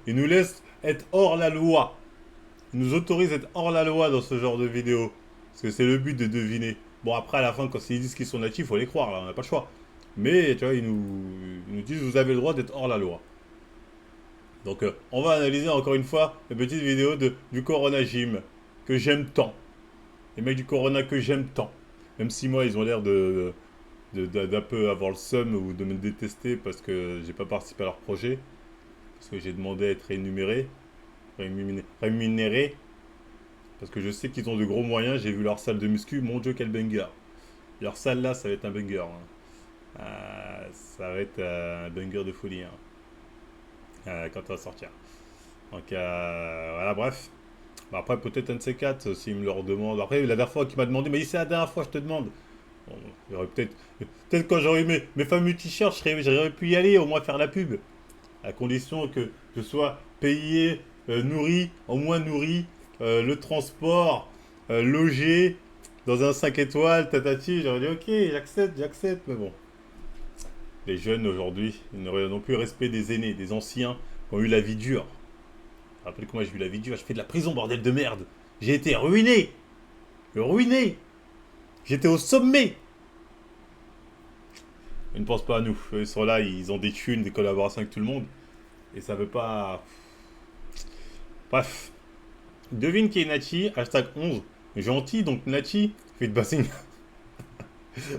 Ils nous laissent être hors la loi. Ils nous autorisent à être hors la loi dans ce genre de vidéo. Parce que c'est le but de deviner. Bon, après, à la fin, quand ils disent qu'ils sont natifs, il faut les croire, là, on n'a pas le choix. Mais, tu vois, ils nous disent, vous avez le droit d'être hors la loi. Donc, on va analyser encore une fois la petite vidéo du Corona Gym, que j'aime tant. Les mecs du Corona que j'aime tant. Même si moi, ils ont l'air d'un peu avoir le seum ou de me détester parce que j'ai pas participé à leur projet. Parce que j'ai demandé à être rémunéré. Parce que je sais qu'ils ont de gros moyens. J'ai vu leur salle de muscu. Mon Dieu, quel banger. Leur salle là, ça va être un banger. Hein. Ça va être un banger de folie. Hein. Quand on va sortir. Donc voilà, bref. Bah, après, peut-être un de ces quatre, s'ils me le redemandent. Après, la dernière fois qu'il m'a demandé, mais c'est la dernière fois, je te demande. Bon, il y aurait peut-être quand j'aurais eu mes fameux t-shirts, j'aurais pu y aller, au moins faire la pub. À condition que je sois payé, nourri, au moins nourri, le transport, logé, dans un 5 étoiles, tatati. J'aurais dit, ok, j'accepte, mais bon. Les jeunes aujourd'hui, ils n'ont plus respect des aînés, des anciens, qui ont eu la vie dure. Rappelle que moi j'ai vu la vie dure, j'ai fait de la prison, bordel de merde. J'ai été ruiné. Ruiné. J'étais au sommet. Ils ne pensent pas à nous. Ils sont là, ils ont des thunes, des collaborations avec tout le monde. Et ça veut pas... Bref. Devine qui est Nachi, hashtag 11. Gentil, donc Nachi, fait de Bazinga.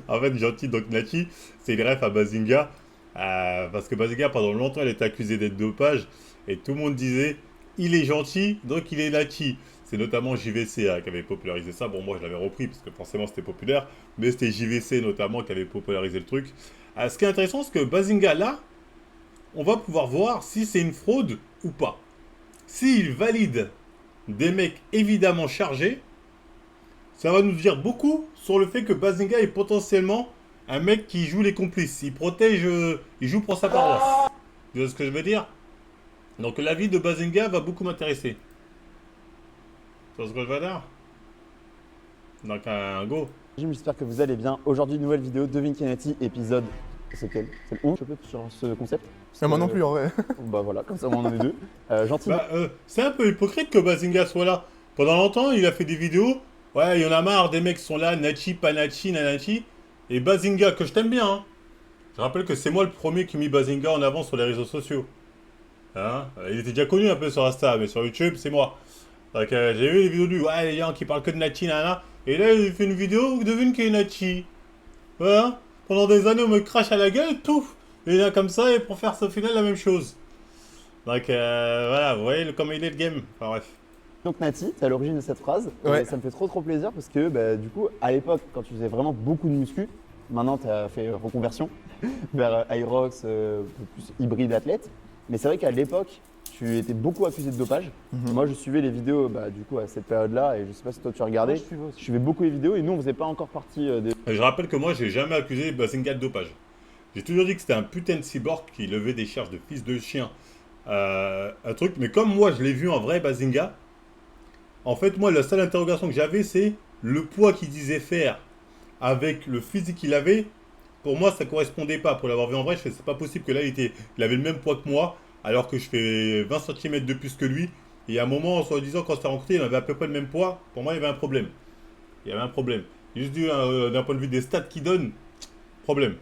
En fait, gentil, donc Nachi, c'est le ref à Bazinga. Parce que Bazinga, pendant longtemps, il était accusé d'être dopage. Et tout le monde disait, il est gentil, donc il est Nachi. C'est notamment JVC qui avait popularisé ça. Bon, moi, je l'avais repris, parce que forcément, c'était populaire. Mais c'était JVC, notamment, qui avait popularisé le truc. Ce qui est intéressant, c'est que Bazinga, là, on va pouvoir voir si c'est une fraude ou pas. S'il valide des mecs évidemment chargés, ça va nous dire beaucoup sur le fait que Bazinga est potentiellement un mec qui joue les complices. Il protège, il joue pour sa paroisse. Tu vois ce que je veux dire? Donc l'avis de Bazinga va beaucoup m'intéresser. Tu vois ce que je veux dire? Donc un go. J'espère que vous allez bien. Aujourd'hui, nouvelle vidéo de Vincenati, épisode. C'est quel? C'est le 11, je peux, sur ce concept. Moi non plus en vrai. Bah voilà, comme ça on en est deux. Gentil. C'est un peu hypocrite que Bazinga soit là. Pendant longtemps, il a fait des vidéos. Ouais, il y en a marre, des mecs qui sont là, Nachi, Panachi, Nanachi. Et Bazinga, que je t'aime bien. Hein. Je rappelle que c'est moi le premier qui a mis Bazinga en avant sur les réseaux sociaux. Hein, il était déjà connu un peu sur Insta, mais sur YouTube, c'est moi. Donc j'ai vu des vidéos de lui, ouais, les gens qui parlent que de Nachi, nana. Et là, il fait une vidéo, devine qui est Nachi. Voilà. Pendant des années, on me crache à la gueule, tout. Et là, comme ça, et pour faire au final la même chose. Donc voilà, vous voyez comment il est le game. Enfin bref. Donc Nati, t'es à l'origine de cette phrase. Ouais. Et ça me fait trop plaisir parce que bah, du coup, à l'époque, quand tu faisais vraiment beaucoup de muscu, maintenant tu as fait reconversion vers Irox, plus hybride athlète. Mais c'est vrai qu'à l'époque, tu étais beaucoup accusé de dopage. Moi, je suivais les vidéos du coup à cette période-là et je sais pas si toi tu regardais. Je suivais beaucoup les vidéos et nous, on faisait pas encore partie des. Je rappelle que moi, j'ai jamais accusé Bazinga de dopage. J'ai toujours dit que c'était un putain de cyborg qui levait des charges de fils de chien. Un truc, mais comme moi, je l'ai vu en vrai, Bazinga. En fait, moi, la seule interrogation que j'avais, c'est le poids qu'il disait faire avec le physique qu'il avait. Pour moi, ça correspondait pas. Pour l'avoir vu en vrai, je fais, c'est pas possible que là, il avait le même poids que moi, alors que je fais 20 cm de plus que lui. Et à un moment, en soi-disant, quand on s'est rencontrés, il avait à peu près le même poids. Pour moi, il y avait un problème. Il y avait un problème. Juste d'un point de vue des stats qu'il donne, problème.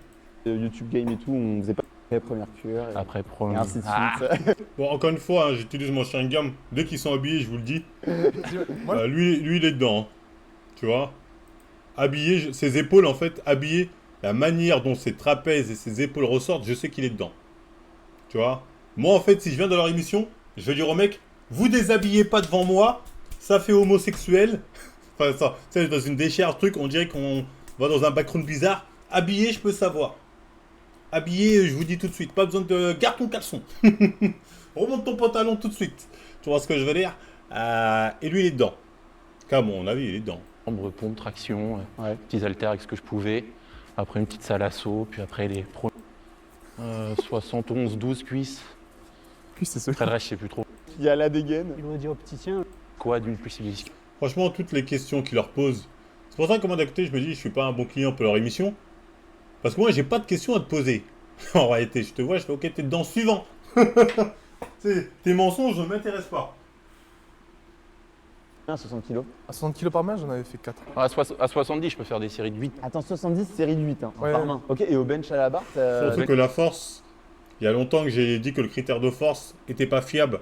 YouTube Game et tout, on faisait pas les premières cures et, Après, et ainsi de suite. Bon, encore une fois, hein, j'utilise mon Sharingan. Dès qu'ils sont habillés, je vous le dis. Lui, il est dedans. Hein. Tu vois? Habillé, ses épaules, en fait, habillé, la manière dont ses trapèzes et ses épaules ressortent, je sais qu'il est dedans. Tu vois? Moi, en fait, si je viens dans leur émission, je vais dire au mec, vous déshabillez pas devant moi, ça fait homosexuel. Enfin, ça, tu sais, dans une décharge, truc, on dirait qu'on va dans un background bizarre. Habillé, je peux savoir. Habillé, je vous dis tout de suite, pas besoin de... Garde ton caleçon. Remonte ton pantalon tout de suite. Tu vois ce que je veux dire? Et lui, il est dedans. À mon avis, il est dedans. pompe, traction, Ouais. petits haltères avec ce que je pouvais. Après une petite salle assaut, puis après les pro. 71, 12 cuisses. Puis c'est ce. Après le reste, je sais plus trop. Il y a la dégaine. Il aurait dit opticien. Quoi d'une plus civilistique. Franchement, toutes les questions qu'ils leur posent. C'est pour ça que moi, d'un côté, je me dis, je suis pas un bon client pour leur émission. Parce que moi, j'ai pas de questions à te poser. En réalité, je te vois, je fais, ok, t'es dedans, suivant. Tes mensonges ne m'intéressent pas. 60 kilos. À 60 kilos par main, j'en avais fait 4. À 70, je peux faire des séries de 8. Attends, 70, série de 8 hein, Ouais. par main. Ok, et au bench à la barre, t'as... Surtout que la force, il y a longtemps que j'ai dit que le critère de force n'était pas fiable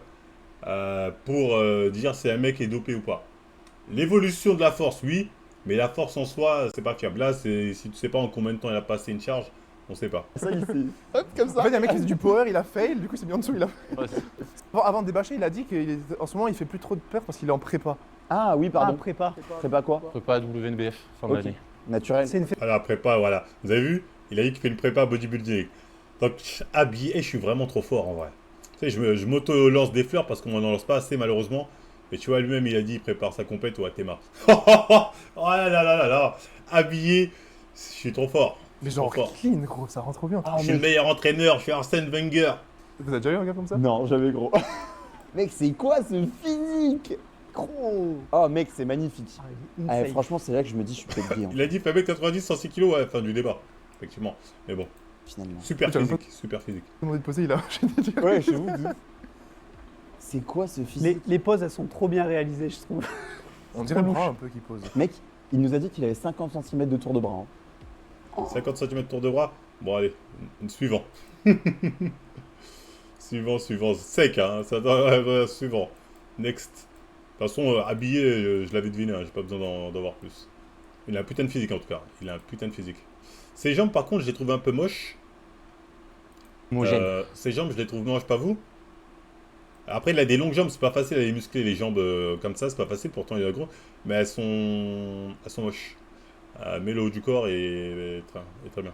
pour dire si un mec est dopé ou pas. L'évolution de la force, oui, mais la force en soi, c'est pas fiable. Là, si tu sais pas en combien de temps il a passé une charge, on sait pas. Ça ici. Hop, comme ça. En fait, il y a un mec qui faisait du power, il a fail, du coup, il s'est mis en dessous. Ouais, Bon, avant de débâcher, il a dit qu'en ce moment, il fait plus trop de peur parce qu'il est en prépa. Ah oui, pardon. prépa. Prépa quoi? prépa WNBF, fin Ok. d'année. Naturel. C'est une Alors, prépa, voilà. Vous avez vu? Il a dit qu'il fait une prépa bodybuilding. Donc, habillé, je suis vraiment trop fort en vrai. Tu sais, je m'auto-lance des fleurs parce qu'on m'en lance pas assez malheureusement. Mais tu vois, lui-même, il a dit il prépare sa compète, ouais, t'es marre. Oh là là là là là. Habillé, je suis trop fort. Mais Je genre suis trop fort. clean, gros, ça rentre trop bien. Je suis le meilleur entraîneur, je suis Arsène Wenger. Vous avez déjà eu un gars comme ça? Non, jamais gros. Mec, c'est quoi ce physique? Gros. Oh mec, c'est magnifique. Ah, franchement, c'est là que je me dis, je suis peut-être brillant, Il a dit fait 90, 106 kilos à la fin du débat. Effectivement. Mais bon, finalement. super Tu as physique, super physique. Demandé de poser, il a enchaîné direct. Ouais, chez vous. C'est quoi ce physique? Les poses, elles sont trop bien réalisées, je trouve. On dirait le trop bras louche. un peu qui pose. Mec, il nous a dit qu'il avait 50 cm de tour de bras. hein. 50 cm tour de bras. Bon, allez, suivant. suivant. Sec, hein. Suivant. Next. De toute façon, habillé, je l'avais deviné, hein, j'ai pas besoin d'en voir plus. Il a un putain de physique en tout cas. Il a un putain de physique. Ses jambes, par contre, je les trouve un peu moches. Homogène. Ses jambes, je les trouve moches, pas vous? Après, il a des longues jambes, c'est pas facile à les muscler, les jambes comme ça, c'est pas facile, pourtant il est gros. Mais elles sont moches. Mais le haut du corps est très bien.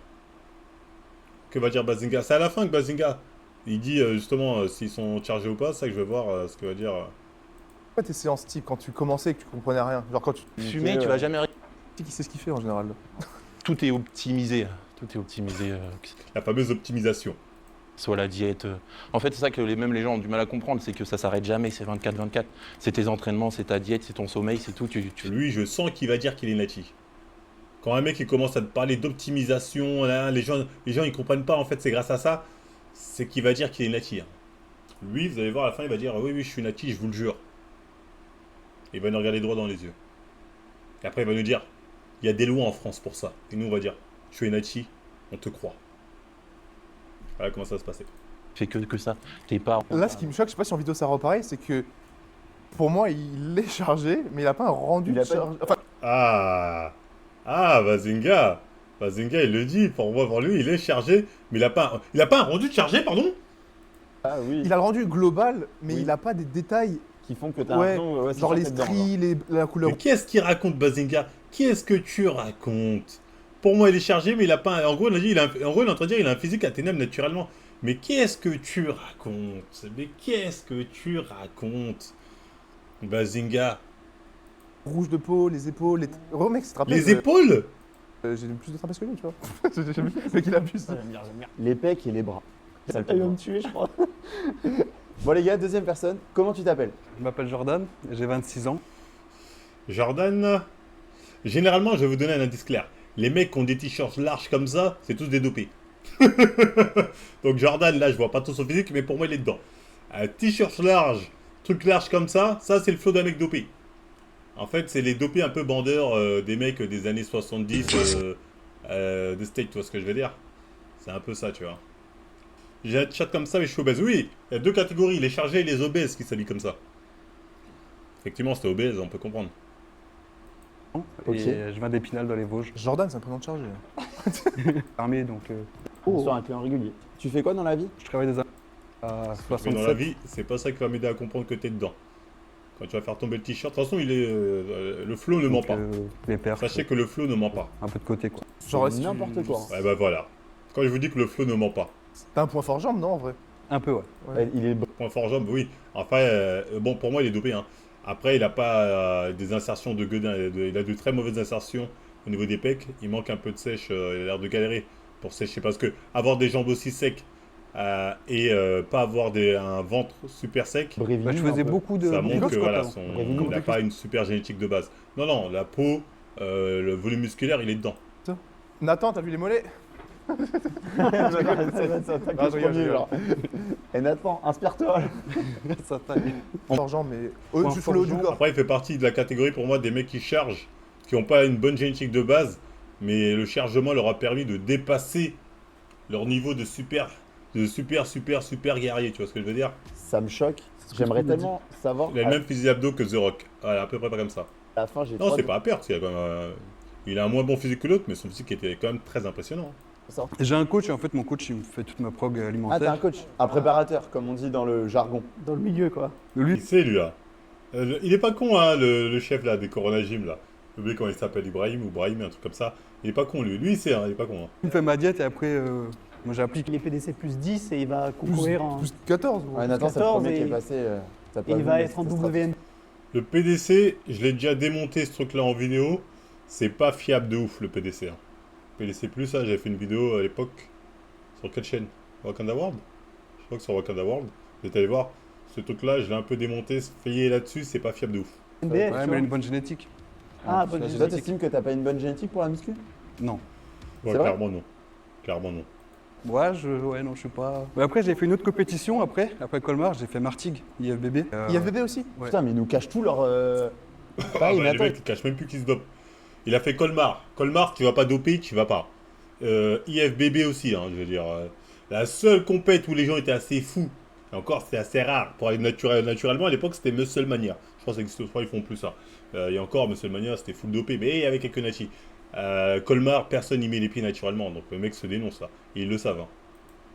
Que va dire Bazinga? C'est à la fin que Bazinga, il dit justement s'ils sont chargés ou pas, c'est ça que je veux voir ce que va dire. Pourquoi tes séances type quand tu commençais et que tu comprenais rien? Genre quand tu Fumer, tu vas jamais rien. sais qui sait ce qu'il fait en général. Tout est optimisé. Tout est optimisé. La fameuse optimisation. Soit la diète. En fait, c'est ça que même les gens ont du mal à comprendre, c'est que ça s'arrête jamais, c'est 24-24. C'est tes entraînements, c'est ta diète, c'est ton sommeil, c'est tout. Lui, je sens qu'il va dire qu'il est nati. Quand un mec il commence à te parler d'optimisation, là, les gens ils comprennent pas en fait, c'est grâce à ça, c'est qu'il va dire qu'il est nati. Hein. Lui, vous allez voir à la fin, il va dire oui, je suis nati, je vous le jure. Il va nous regarder droit dans les yeux. Et après, il va nous dire il y a des lois en France pour ça. Et nous, on va dire tu es nati, on te croit. Voilà comment ça va se passer. Fais que ça. T'es pas. Là, ce qui me choque, je sais pas si en vidéo ça repareil, c'est que pour moi, il est chargé, mais il a pas un rendu Il de a pas- charge. Enfin, Bazinga, il le dit, pour moi, pour lui, il est chargé, mais il a pas un rendu de chargé, pardon. Ah oui. il a le rendu global, mais Oui. il a pas des détails. Qui font que t'as Ouais, l'impression, c'est Genre sûr les que t'es dedans, stries, la couleur. Mais qu'est-ce qu'il raconte, Bazinga? Qu'est-ce que tu racontes? Pour moi, il est chargé, mais il a pas. En gros, il a dit, en gros, il est en train de dire, il a un physique atteignable naturellement. Mais qu'est-ce que tu racontes? Mais qu'est-ce que tu racontes, Bazinga? Rouge de peau, les épaules, les. Oh mec, c'est trapèze. Les épaules? J'ai plus de trapèze que lui, tu vois. J'ai vu le mec, il abuse. J'aime bien. Les pecs et les bras. Ça le fait Elle va bien. me tuer, je crois. Bon les gars, deuxième personne, comment tu t'appelles? Je m'appelle Jordan, j'ai 26 ans. Jordan, généralement, je vais vous donner un indice clair. Les mecs qui ont des t-shirts larges comme ça, c'est tous des dopés. Donc Jordan, là, je vois pas tout son physique, mais pour moi, il est dedans. Un t-shirt large, truc large comme ça c'est le flow d'un mec dopé. En fait, c'est les dopés un peu bandeurs des mecs des années 70 des States, tu vois ce que je veux dire? C'est un peu ça, tu vois. J'ai un t-shirt comme ça, mais je suis obèse. Oui, il y a deux catégories, les chargés et les obèses qui s'habillent comme ça. Effectivement, c'était obèse, on peut comprendre. Ok. Et je viens d'Épinal dans les Vosges. Jordan, c'est un prénom de chargé. Armé, donc Sur un client régulier. Tu fais quoi dans la vie? je travaille des à Mais 67. dans la vie, c'est pas ça qui va m'aider à comprendre que t'es dedans. Quand tu vas faire tomber le t-shirt, de toute façon, le flow ne ment donc, pas. les perfs, Sachez que le flow ne ment pas. un peu de côté quoi. Genre, C'est si tu- n'importe quoi. Ouais, bah voilà. Quand je vous dis que le flow ne ment pas. T'as un point fort jambe, non, en vrai? Un peu, ouais. Ouais. Il est Point fort jambe, oui. Enfin, bon, pour moi, il est dopé. Hein. Après, il a pas des insertions de gueudin. Il a de très mauvaises insertions au niveau des pecs. Il manque un peu de sèche. Il a l'air de galérer pour sécher. Parce que avoir des jambes aussi secs et pas avoir un ventre super sec, bréville. Bah, je faisais beaucoup de ça beaucoup montre de que squats voilà, avant. il n'a pas une super génétique de base. Non, non, la peau, le volume musculaire, il est dedans. Nathan, t'as vu les mollets? Ça va s'attaquer Ah, je rigole, premier, je rigole. genre. Et Nathan, inspire-toi. Ça taille. Forgeant, mais juste sur le haut du corps. Après, il fait partie de la catégorie pour moi des mecs qui chargent, qui n'ont pas une bonne génétique de base, mais le chargement leur a permis de dépasser leur niveau de super guerrier, tu vois ce que je veux dire? Ça me choque. ce que J'aimerais je me dis. tellement savoir. Il a le même physique d'abdos que The Rock. Voilà, à peu près pas comme ça. À la fin, j'ai Non, trois c'est pas à perdre, il a quand même, il a un moins bon physique que l'autre, mais son physique était quand même très impressionnant. sorts. Et j'ai un coach, et en fait, mon coach, il me fait toute ma prog Ah, alimentaire. t'es un coach, un préparateur, comme on dit dans le jargon. Dans le milieu, quoi. Lui, Il sait, lui, là. Il est pas con, hein, le chef là, des Corona Gym, là. J'ai oublié comment il s'appelle, Ibrahim ou Brahim, un truc comme ça. Il est pas con, lui. Lui, il sait, hein, il est pas con. Hein. il me fait ma diète et après, moi j'applique. Il est PDC plus 10 et il va Plus, concourir en. plus 14. gros. Ouais, Nathan, c'est le 14 premier qui et- est passé. T'as pas Et il vu, va mais être en c'était WN. Le PDC, je l'ai déjà démonté, ce truc-là, en vidéo. C'est pas fiable de ouf, le PDC. Hein. PDC+, hein, j'avais fait une vidéo à l'époque. Sur quelle chaîne? Wakanda World? Je crois que sur Wakanda World. Vous êtes allé voir. Ce truc-là, je l'ai un peu démonté. Fayez là-dessus, c'est pas fiable de ouf. NBF, Ouais, tu mais il a vois. une bonne génétique. Ah, Toi, bonne toi, génétique. t'estimes que t'as pas une bonne génétique pour la muscu? Non. Ouais, C'est vrai clairement non. Clairement non. Ouais, non, je suis pas. Mais après, j'ai fait une autre compétition après Colmar, j'ai fait Martigues, IFBB. IFBB aussi. Ouais. Putain, mais ils nous cachent tout leur. Ah Pareil, bah, les Nathan. mecs, ils cachent même plus qu'ils se dopent. Il a fait Colmar. Colmar, tu vas pas doper, tu vas pas. IFBB aussi, hein, je veux dire. La seule compète où les gens étaient assez fous, et encore c'est assez rare pour aller naturellement, à l'époque c'était Musclemania. Je pense que ça existe, je crois qu'ils font plus ça. Et encore, Musclemania c'était full dopé, mais il y avait quelques nachis. Colmar, personne n'y met les pieds naturellement, donc le mec se dénonce là. Et ils le savent. Hein.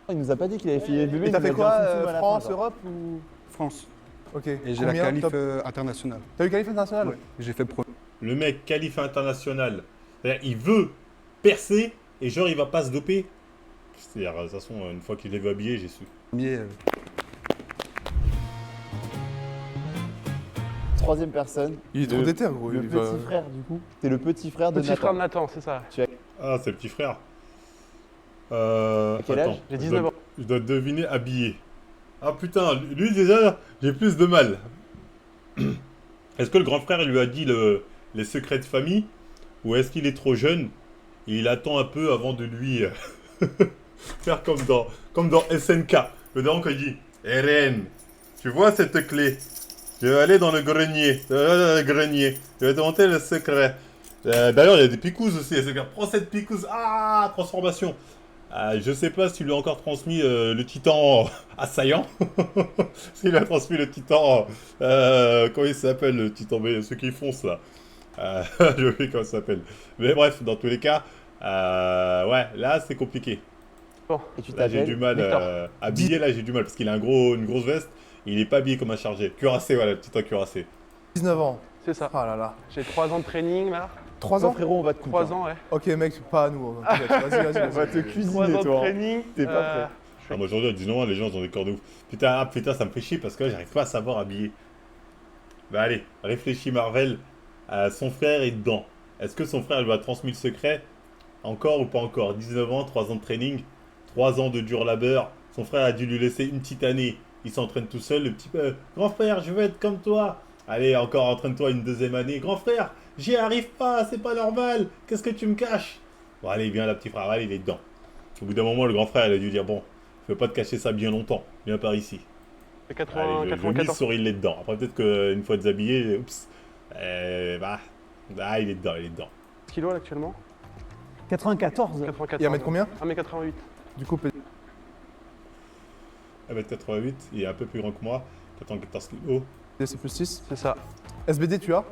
Il nous a pas dit qu'il avait fait IFBB. Et il t'as nous a fait dit quoi un foot à la fin, France, genre. Europe ou. France. Ok. Et j'ai la Combien, qualif top internationale. T'as eu qualif international? Ouais. J'ai fait pro. Le mec qualif international, c'est-à-dire, il veut percer et genre il va pas se doper. C'est-à-dire, de toute façon, une fois qu'il les vu habillé, j'ai su. Premier, Troisième personne. Il est trop Le- déter, gros. Le il petit va- frère, du coup. T'es le petit frère de Petit frère de Nathan. Nathan, c'est ça. Ah, c'est le petit frère. Quel âge? J'ai 19 ans. Je dois deviner habillé. Ah putain, lui déjà, j'ai plus de mal. Est-ce que le grand frère lui a dit les secrets de famille? Ou est-ce qu'il est trop jeune et il attend un peu avant de lui faire comme dans SNK? Le daron quand il dit Eren, tu vois cette clé? Je vais aller dans le grenier. Je vais te montrer le secret. D'ailleurs, il y a des picouzes aussi. Prends cette picouse. Ah, transformation. Je sais pas s'il lui a encore transmis le titan assaillant. S'il lui a transmis le titan. Comment il s'appelle le titan? Ceux qui foncent là. Je sais comment ça s'appelle. Mais bref, dans tous les cas, ouais, là c'est compliqué. Et tu Là j'ai du t'appelles mal. Victor. Habillé, là j'ai du mal parce qu'il a une grosse veste. Et il est pas habillé comme un chargé. Cuirassé, voilà, le titan cuirassé. 19 ans. C'est ça. Ah là là. J'ai 3 ans de training là. 3 Toi, ans? frérot, on va te couper. 3 ans, ouais. Ok, mec, pas à nous. Vas-y, vas-y. On va te 3 cuisiner, ans de toi. training. T'es pas prêt. Ah, moi aujourd'hui à 19 ans, les gens ils ont des corps de ouf. Putain, ça me fait chier parce que là, j'arrive pas à savoir habiller. Bah allez, réfléchis Marvel. Son frère est dedans. Est-ce que son frère lui a transmis le secret? Encore ou pas encore? 19 ans, 3 ans de training, 3 ans de dur labeur. Son frère a dû lui laisser une petite année. Il s'entraîne tout seul, le petit peu. Grand frère, je veux être comme toi. Allez, encore entraîne-toi une deuxième année. Grand frère, j'y arrive pas, c'est pas normal. Qu'est-ce que tu me caches? Bon, allez, viens, là, petit frère, allez, il est dedans. Au bout d'un moment, le grand frère, il a dû dire bon, je peux pas te cacher ça bien longtemps. Viens par ici. J'ai Allez, 80, je mise 94. sur il est dedans. Après, peut-être qu'une fois déshabillé, oups. Il est dedans, il est dedans. Kilos là, actuellement 94. 94. Il y a un mètre combien? 1m88. Du coup, 1m88, il est un peu plus grand que moi. 94 kilos. c'est plus 6. C'est ça. SBD, tu as?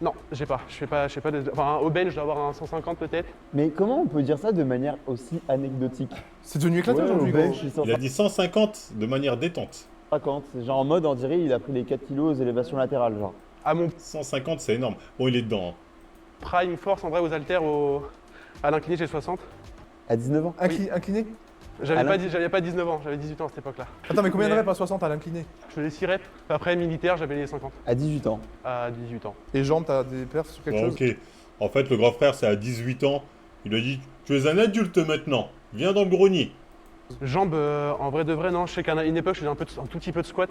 Non, j'ai pas. Je fais pas de. Enfin, au bench, je dois avoir un 150 peut-être. Mais comment on peut dire ça de manière aussi anecdotique? C'est devenu éclaté Ouais, aujourd'hui, au gros. bench, il sort Il a dit 150 de manière détente. 50. C'est genre en mode, on dirait, il a pris les 4 kilos aux élévations latérales, genre. À mon 150, c'est énorme. Bon, il est dedans. Hein. prime force, en vrai, aux haltères, à l'incliné, j'ai 60. À 19 ans? Incliné? J'avais pas 19 ans, j'avais 18 ans à cette époque-là. Attends, mais combien de Mais- reps à 60 à l'incliné? Je faisais 6 reps. Après, militaire, j'avais les 50 À 18 ans. à 18 ans. Et jambes, t'as des perfs sur quelque Bon, chose? ok. En fait, le grand frère, c'est à 18 ans. Il lui a dit tu es un adulte maintenant. Viens dans le grenier. Jambes, en vrai de vrai, non. Je sais qu'à une époque, je faisais un tout petit peu de squat.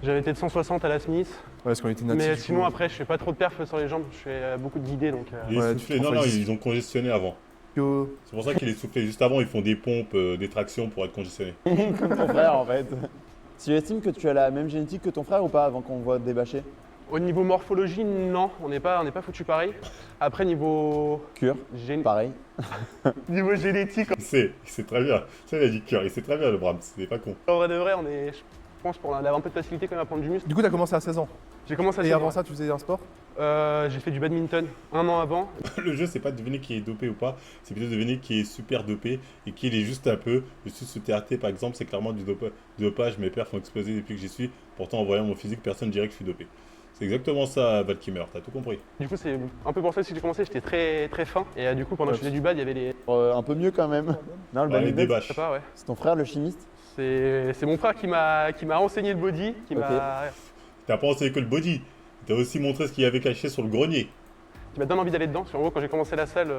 J'avais été de 160 à la Smith. Ouais, parce qu'on était natifs. Mais du sinon, coup. après, je fais pas trop de perf sur les jambes. Je fais beaucoup de guidés. Donc, Il est Ouais, essoufflé. tu Non, prends non, pas ils ont congestionné avant. Yo. C'est pour ça qu'il est soufflé. Juste avant, ils font des pompes, des tractions pour être conditionnés. Comme ton frère en fait. Tu estimes que tu as la même génétique que ton frère ou pas avant qu'on voit te débâcher? Au niveau morphologie, non, on n'est pas foutu pareil. Après, niveau, Cure, pareil. niveau génétique, Il sait très bien. Ça, il a dit cœur. Il sait très bien, le Brahms. C'est pas con. en vrai de vrai, je pense pour avoir un peu de facilité quand même à prendre du muscle. Du coup, t'as commencé à 16 ans. J'ai commencé à Et faire- avant ça, tu faisais un sport? J'ai fait du badminton un an avant. Le jeu, c'est pas de deviner qui est dopé ou pas. C'est plutôt de deviner qui est super dopé et qui l'est juste un peu. Je suis sous TRT, par exemple. C'est clairement du dopage. Mes perfs ont explosé depuis que j'y suis. Pourtant, en voyant mon physique, personne ne dirait que je suis dopé. C'est exactement ça, Valkymer. T'as tout compris. Du coup, c'est un peu pour ça que j'ai commencé, j'étais très très fin. Et du coup, pendant que je faisais du bad, il y avait les. Un peu mieux quand même. Non, le Ouais, les badminton, débâches. Je sais pas, ouais. c'est ton frère le chimiste? C'est mon frère qui m'a enseigné le body, qui m'a T'as pas enseigné que le body. T'as aussi montré ce qu'il y avait caché sur le grenier. donné envie d'aller dedans. Parce qu'en gros, quand j'ai commencé la salle,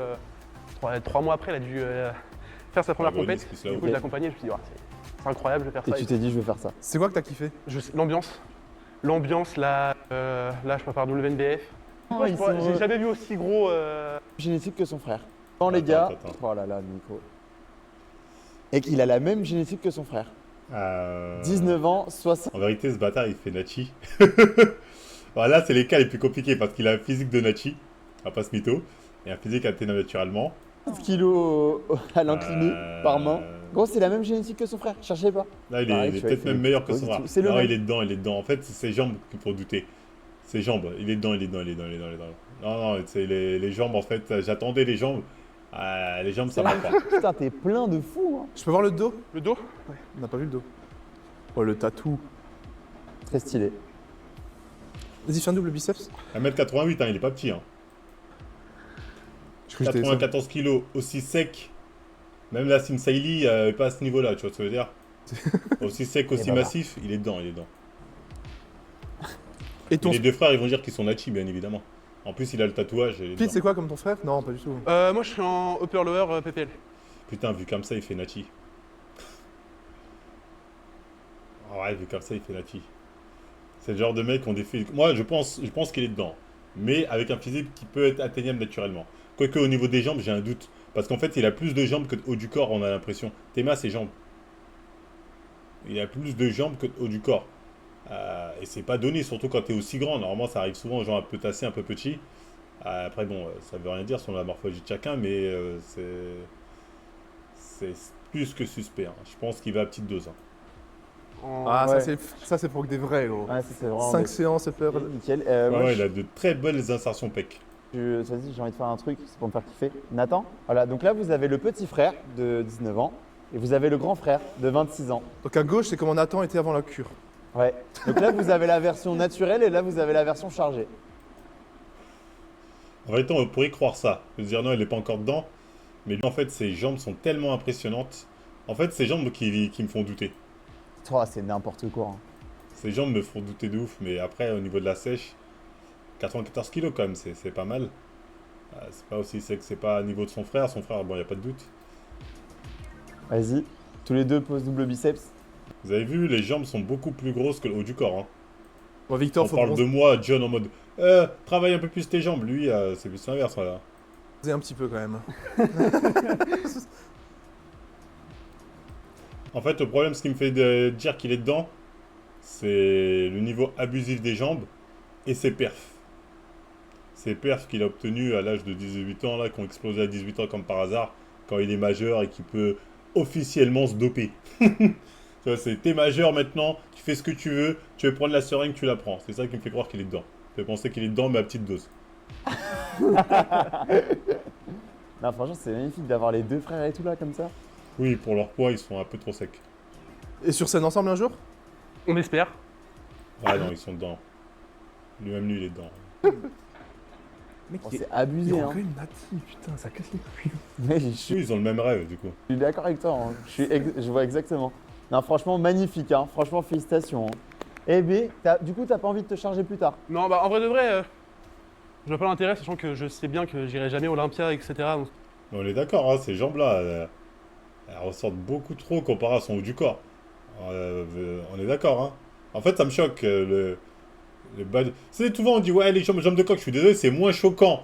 3 mois après, il a dû faire sa première Ah, bonus, compète. qui se Du la coup, je l'ai accompagné, je me suis dit, ouais, c'est incroyable, je vais faire Et ça. tu t'es dit je veux faire ça. C'est quoi que t'as kiffé? L'ambiance, là, je préfère WNBF. Ouais, ils sont, j'ai jamais vu aussi gros. Génétique que son frère. Bon les Attends, gars, attends. oh là là le micro. Et qu'il a la même génétique que son frère. 19 ans, 60. En vérité, ce bâtard, il fait Nachi. Alors là, c'est les cas les plus compliqués parce qu'il a un physique de Nachi, à pas ce mytho, et un physique atteint naturellement. Kilos à l'incliné Euh, par main. Gros, c'est la même génétique que son frère, cherchez pas. Là, il Pareil, est tu vois, peut-être il fait même meilleur que pas son du frère. tout. C'est le Non, même. il est dedans, il est dedans. En fait, c'est ses jambes qu'il faut douter. Ses jambes, il est dedans, il est dedans, il est dedans, il est dedans. Il est dedans. Non, non, c'est les jambes, en fait, j'attendais les jambes. Les jambes, ça va pas. Putain, t'es plein de fous. Hein. Je peux voir le dos? Le dos. On n'a pas vu le dos. Oh, le tatou. Très stylé. Vas-y, fais un double biceps. 1m88, hein, il est pas petit. Hein. Je crois que j'étais 94 kilos, aussi sec. Même la Sim Saili, pas à ce niveau-là, tu vois ce que je veux dire. Aussi sec, aussi voilà. massif, il est dedans, il est dedans. Et ton Les deux frères, ils vont dire qu'ils sont Nachi, bien évidemment. En plus, il a le tatouage. il est split, dedans. c'est quoi comme ton frère? Non, pas du tout. Moi, je suis en upper lower PPL. Putain, vu comme ça, il fait Nachi. Ouais, vu comme ça, il fait Nachi. C'est le genre de mec qui ont des physiques. Moi, je pense qu'il est dedans. Mais avec un physique qui peut être atteignable naturellement. Quoique au niveau des jambes, j'ai un doute. Parce qu'en fait, il a plus de jambes que de haut du corps, on a l'impression. Théma, c'est jambes. Il a plus de jambes que de haut du corps. Et c'est pas donné, surtout quand tu es aussi grand. Normalement, ça arrive souvent aux gens un peu tassés, un peu petits. Après, bon, ça veut rien dire selon la morphologie de chacun, mais c'est plus que suspect. Hein. Je pense qu'il va à petite dose. Hein. Ah, Ouais. ça c'est pour des vrais, gros. Ouais, ça, c'est vraiment. 5 séances, upper. Nickel. Ouais, Moi, ouais, il a de très belles insertions pec. vas-y, j'ai envie de faire un truc, c'est pour me faire kiffer. Nathan, voilà, donc là vous avez le petit frère de 19 ans et vous avez le grand frère de 26 ans. Donc à gauche, c'est comment Nathan était avant la cure. Ouais. Donc là vous avez la version naturelle et là vous avez la version chargée. En réalité, on pourrait croire ça. Je veux dire, non, il n'est pas encore dedans. Mais lui, en fait, ses jambes sont tellement impressionnantes. En fait, ses jambes qui me font douter. Oh, c'est n'importe quoi. Hein. Ses jambes me font douter de ouf. Mais après, au niveau de la sèche, 94 kilos quand même, c'est pas mal. C'est pas aussi sec, c'est pas à niveau de son frère. Son frère, bon, il n'y a pas de doute. Vas-y, tous les deux pose double biceps. Vous avez vu, les jambes sont beaucoup plus grosses que le haut du corps. Hein. Bon, Victor, On faut parle de bronzer moi, John, en mode travaille un peu plus tes jambes. Lui, c'est plus l'inverse. Voilà. un petit peu quand même. En fait, le problème, ce qui me fait dire qu'il est dedans, c'est le niveau abusif des jambes et ses perfs. Ses perfs qu'il a obtenus à l'âge de 18 ans, là, qui ont explosé à 18 ans comme par hasard, quand il est majeur et qu'il peut officiellement se doper. Tu vois, t'es majeur maintenant, tu fais ce que tu veux prendre la seringue, tu la prends. C'est ça qui me fait croire qu'il est dedans. Ça fait penser qu'il est dedans, mais à petite dose. Non, franchement, c'est magnifique d'avoir les deux frères et tout là comme ça. Oui, pour leur poids, ils sont un peu trop secs. Et sur scène ensemble un jour? On espère. Ah non, ils sont dedans. Lui-même, lui, il est dedans. Mec, Oh, c'est abusé, hein. une native, putain, ça casse les couilles. Mais je suis Oui, ils ont le même rêve, du coup. d'accord avec toi, hein. Je vois exactement. Non, franchement, magnifique, hein. Franchement, félicitations. Hein. Eh B, du coup, t'as pas envie de te charger plus tard? Non, bah en vrai de vrai, je vois pas l'intérêt, sachant que je sais bien que j'irai jamais Olympia, etc. Donc, Mais on est d'accord, hein, ces jambes-là, elles ressortent beaucoup trop comparé à son haut du corps. On est d'accord, hein. En fait, ça me choque, le bas de... C'est souvent, on dit, ouais, les jambes de coq, je suis désolé, c'est moins choquant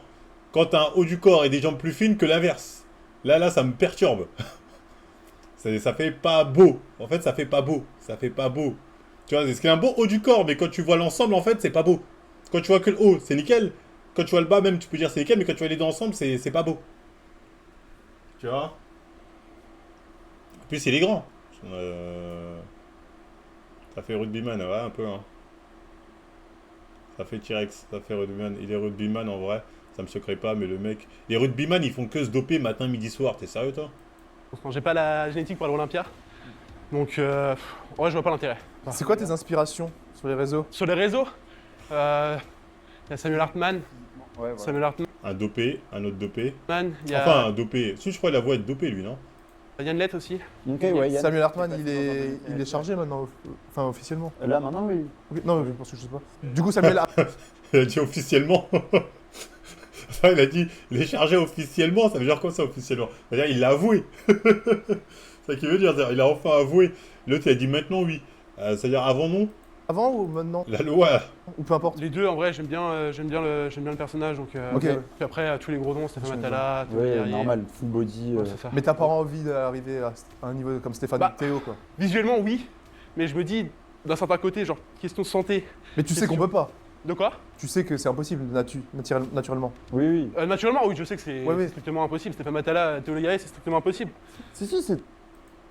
quand t'as un haut du corps et des jambes plus fines que l'inverse. Là, ça me perturbe. Ça fait pas beau. En fait, ça fait pas beau. Ça fait pas beau. Tu vois, c'est un beau haut du corps, mais quand tu vois l'ensemble, en fait, c'est pas beau. Quand tu vois que le haut, c'est nickel. Quand tu vois le bas, même, tu peux dire c'est nickel, mais quand tu vois les deux ensemble, c'est pas beau. Tu vois? En plus, il est grand. Ça fait rugbyman, ouais, un peu, hein. Ça fait T-Rex, ça fait rugbyman. Il est rugbyman, en vrai. Ça me choquerait pas, mais le mec... Les rugbyman, ils font que se doper matin, midi, soir. T'es sérieux, toi? J'ai pas la génétique pour aller à l'Olympia. Donc, ouais, je vois pas l'intérêt. C'est quoi tes inspirations sur les réseaux? Sur les réseaux, il y a Samuel Hartman. Samuel Hartman, Un dopé, un autre dopé. il y a Enfin, un dopé. Si, je crois qu'il a voix être dopé, lui, non? Yann Lett aussi. Ok, ouais, Yann. Samuel Hartman, il est chargé maintenant, enfin officiellement. Là, maintenant, oui. Ok, non, je pense que je sais pas. Du coup, Samuel Hartman, Il a dit officiellement. Enfin, il a dit, il est chargé officiellement. Ça veut dire quoi, ça, officiellement? C'est-à-dire, il l'a avoué. C'est ça qu'il veut dire. C'est-à-dire, il a enfin avoué. L'autre, il a dit maintenant, oui. C'est-à-dire, avant, non? avant ou maintenant? La loi. Ou peu importe. Les deux, en vrai, j'aime bien le personnage. Donc, Ok. Puis après, tous les gros noms, Stéphane Matala, Tony Ouais, Guerrier. normal, full body. Ouais, c'est ça. Mais t'as pas envie d'arriver à un niveau comme Stéphane Bah. Théo, quoi. Visuellement, oui. Mais je me dis, d'un certain côté, genre, question de santé. Mais tu sais qu'on peut pas. De quoi? Tu sais que c'est impossible naturellement. Oui, oui. Naturellement, oui, je sais que c'est Ouais, ouais. strictement impossible. Stéphane Matala, Théo Guerrier, c'est strictement impossible. Si, si, c'est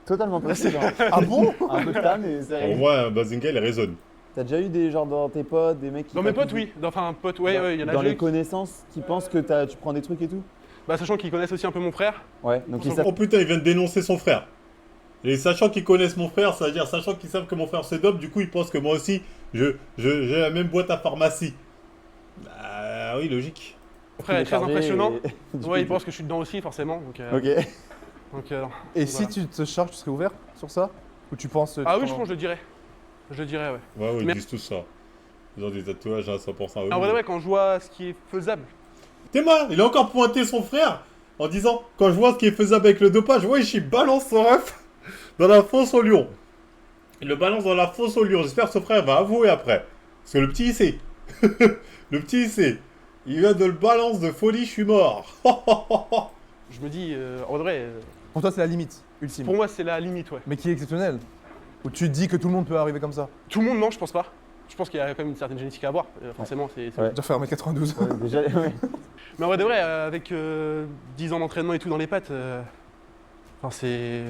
totalement possible. hein. Ah bon? Un peu de temps, mais c'est Au vrai. moins, Bazinga, il raisonne. T'as déjà eu des gens dans tes potes, des mecs qui. Dans mes t'accusent- potes, oui. Enfin, potes, ouais, il y en a Dans déjà les eu. connaissances qui pensent que tu prends des trucs et tout. Bah, sachant qu'ils connaissent aussi un peu mon frère. Ouais, donc ils savent. Oh putain, il vient de dénoncer son frère. Et sachant qu'ils connaissent mon frère, c'est-à-dire sachant qu'ils savent que mon frère se dope, du coup, ils pensent que moi aussi, j'ai la même boîte à pharmacie. Ah oui, logique. Mon frère est très télécharger impressionnant. et- du coup, Ouais, il pense que je suis dedans aussi, forcément. Donc, Ok. non. Et Voilà. si tu te charges, tu serais ouvert sur ça? Ou tu penses. Ah oui, je pense que je le dirais. Je le dirais, ouais. Ouais, ils Mais- disent tout ça. Ils ont des tatouages à 100%. Ah ouais, quand je vois ce qui est faisable. T'es moi, il a encore pointé son frère en disant quand je vois ce qui est faisable avec le dopage, ouais, il balance son ref dans la fosse au lion. Il le balance dans la fosse au lion. J'espère que son frère va avouer après. Parce que le petit, il sait. Le petit, il sait. Il vient de le balance de folie, je suis mort. Je me dis, en vrai, Pour toi, c'est la limite ultime. pour moi, c'est la limite, ouais. Mais qui est exceptionnel. Où tu te dis que tout le monde peut arriver comme ça. Tout le monde, non, je pense pas. Je pense qu'il y a quand même une certaine génétique à avoir. Forcément, c'est. Ouais. Déjà fait 1m92. Ouais, déjà, ouais. Mais en vrai de vrai, avec 10 ans d'entraînement et tout dans les pattes, enfin, c'est